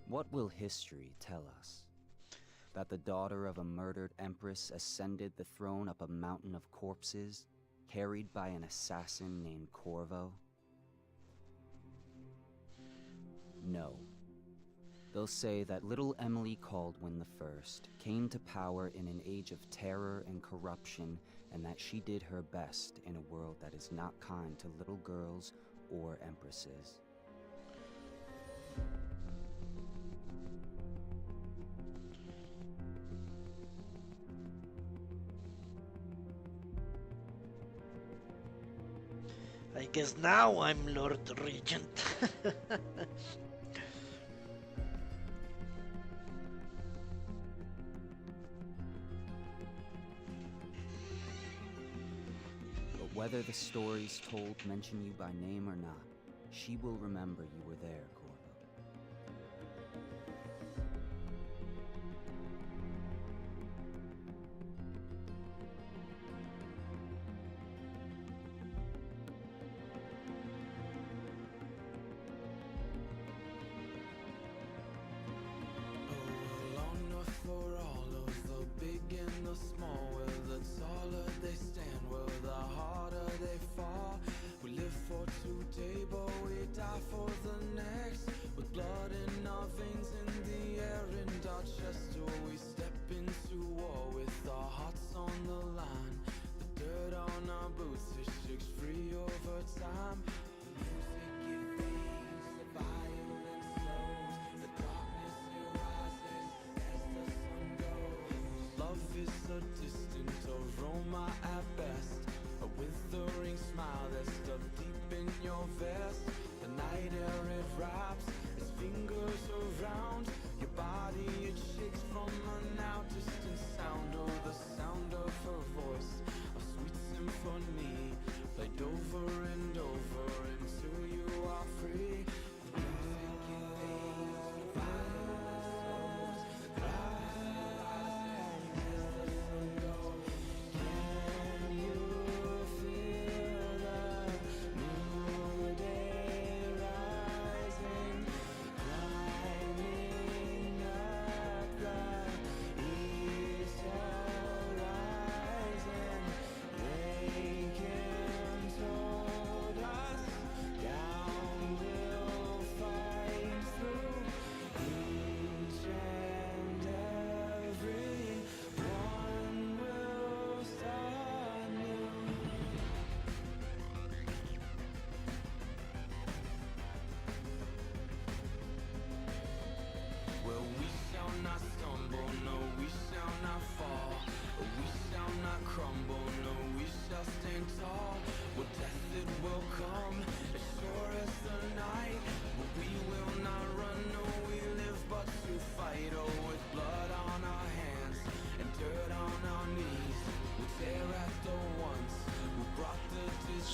What will history tell us? That the daughter of a murdered empress ascended the throne up a mountain of corpses, carried by an assassin named Corvo? No. They'll say that little Emily Caldwin I came to power in an age of terror and corruption, and that she did her best in a world that is not kind to little girls or empresses. I guess now I'm Lord Regent. But whether the stories told mention you by name or not, she will remember you were there, Corvo.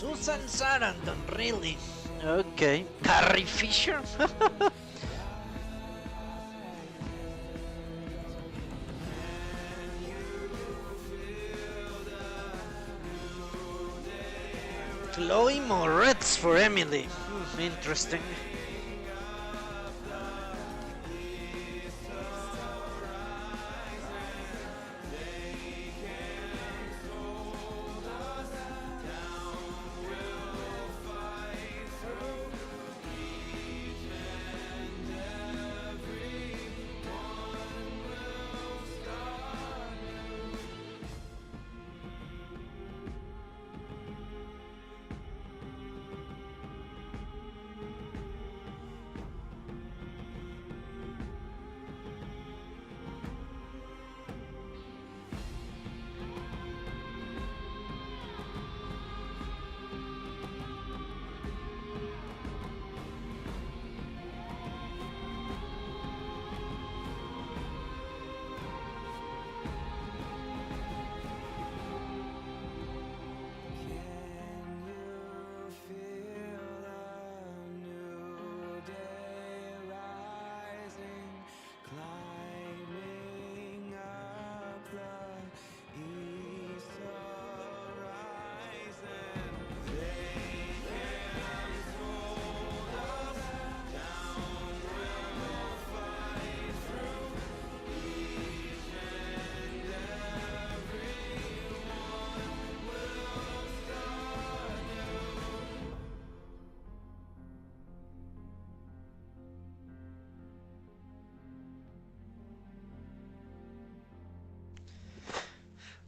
Susan Sarandon, really? Okay. Carrie Fisher? Chloe Moretz for Emily. Interesting.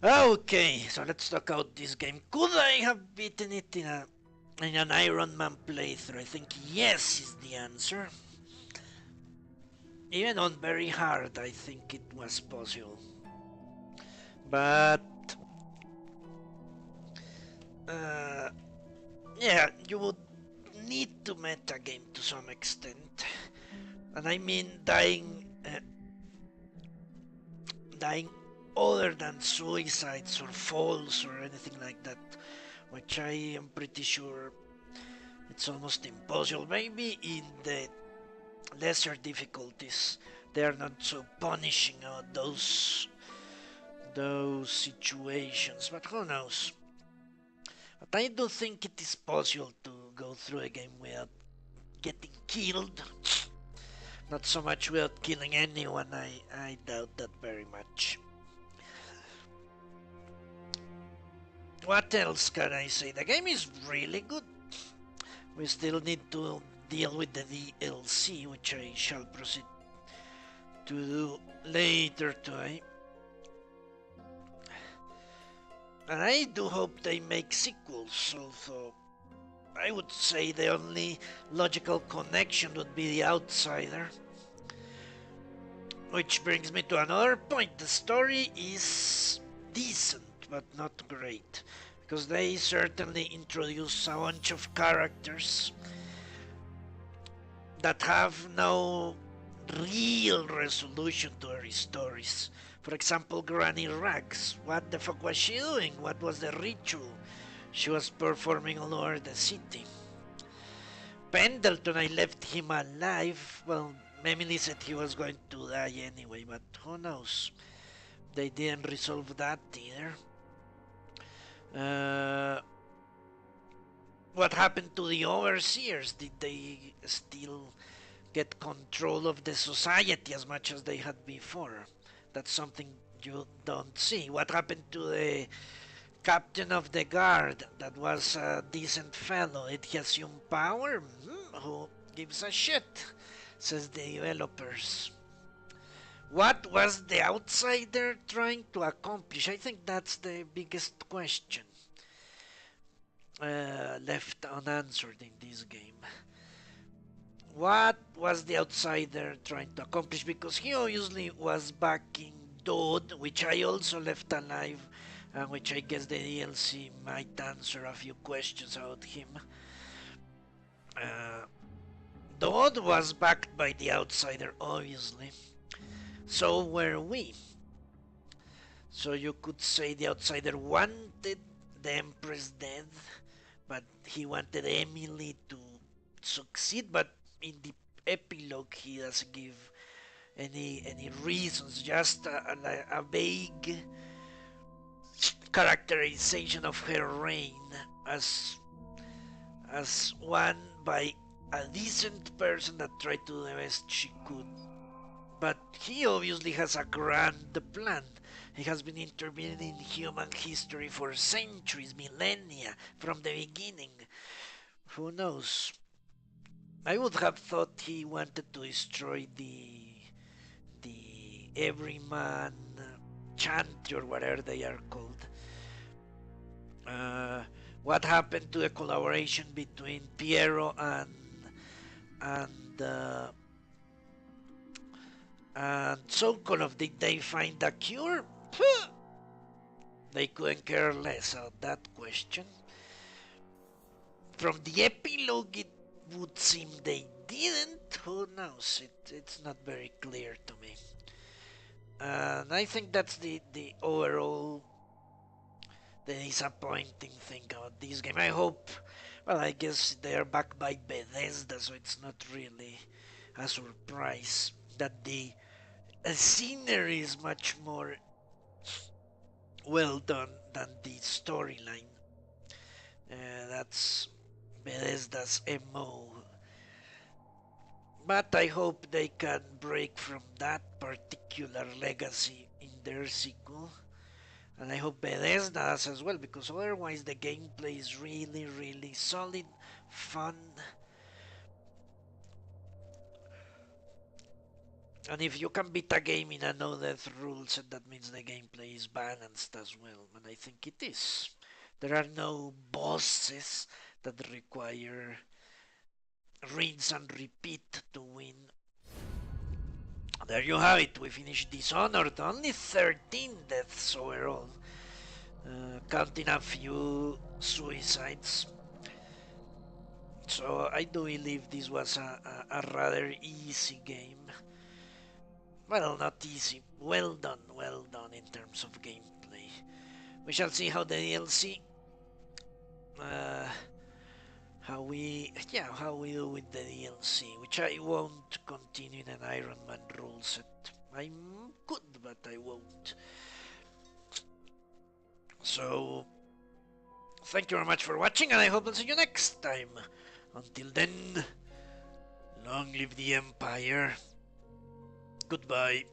Okay, so let's talk out this game. Could I have beaten it in an Iron Man playthrough? I think yes is the answer. Even on very hard, I think it was possible. But uh, yeah, you would need to meta game to some extent, and I mean dying other than suicides or falls or anything like that, which I am pretty sure it's almost impossible. Maybe in the lesser difficulties they are not so punishing those situations, but who knows. But I do think it is possible to go through a game without getting killed. Not so much without killing anyone, I doubt that very much. What else can I say? The game is really good. We still need to deal with the DLC, which I shall proceed to do later today. And I do hope they make sequels, although I would say the only logical connection would be The Outsider. Which brings me to another point. The story is decent, but not great. Because they certainly introduce a bunch of characters that have no real resolution to their stories. For example, Granny Rags. What the fuck was she doing? What was the ritual she was performing all over the city? Pendleton, I left him alive. Well, Emily said he was going to die anyway, but who knows? They didn't resolve that either. What happened to the overseers? Did they still get control of the society as much as they had before? That's something you don't see. What happened to the captain of the guard that was a decent fellow? Did he assume power? Who gives a shit? Says the developers. What was the outsider trying to accomplish? I think that's the biggest question left unanswered in this game. What was the outsider trying to accomplish? Because he obviously was backing Dodd, which I also left alive, and which I guess the DLC might answer a few questions about him. Dodd was backed by the outsider, obviously. So were we. So you could say the outsider wanted the Empress dead, but he wanted Emily to succeed, but in the epilogue he doesn't give any reasons, just a vague characterization of her reign as won by a decent person that tried to do the best she could. But he obviously has a grand plan. He has been intervening in human history for centuries, millennia, from the beginning. Who knows? I would have thought he wanted to destroy the everyman chant or whatever they are called. What happened to the collaboration between Piero and Sokolov? Did they find a cure? They couldn't care less about that question. From the epilogue, it would seem they didn't. Who knows? It's not very clear to me. And I think that's the overall the disappointing thing about this game. I hope, well, I guess they are backed by Bethesda, so it's not really a surprise that the scenery is much more well done than the storyline. That's Bethesda's MO. But I hope they can break from that particular legacy in their sequel. And I hope Bethesda does as well, because otherwise the gameplay is really, really solid, fun. And if you can beat a game in a no-death rule set, that means the gameplay is balanced as well, and I think it is. There are no bosses that require rinse and repeat to win. There you have it, we finished Dishonored, only 13 deaths overall, counting a few suicides. So I do believe this was a rather easy game. Well, not easy. Well done in terms of gameplay. We shall see how the DLC, uh, how we do with the DLC, which I won't continue in an Iron Man rule set. I could, but I won't. So, thank you very much for watching, and I hope I'll see you next time. Until then, long live the Empire. Goodbye.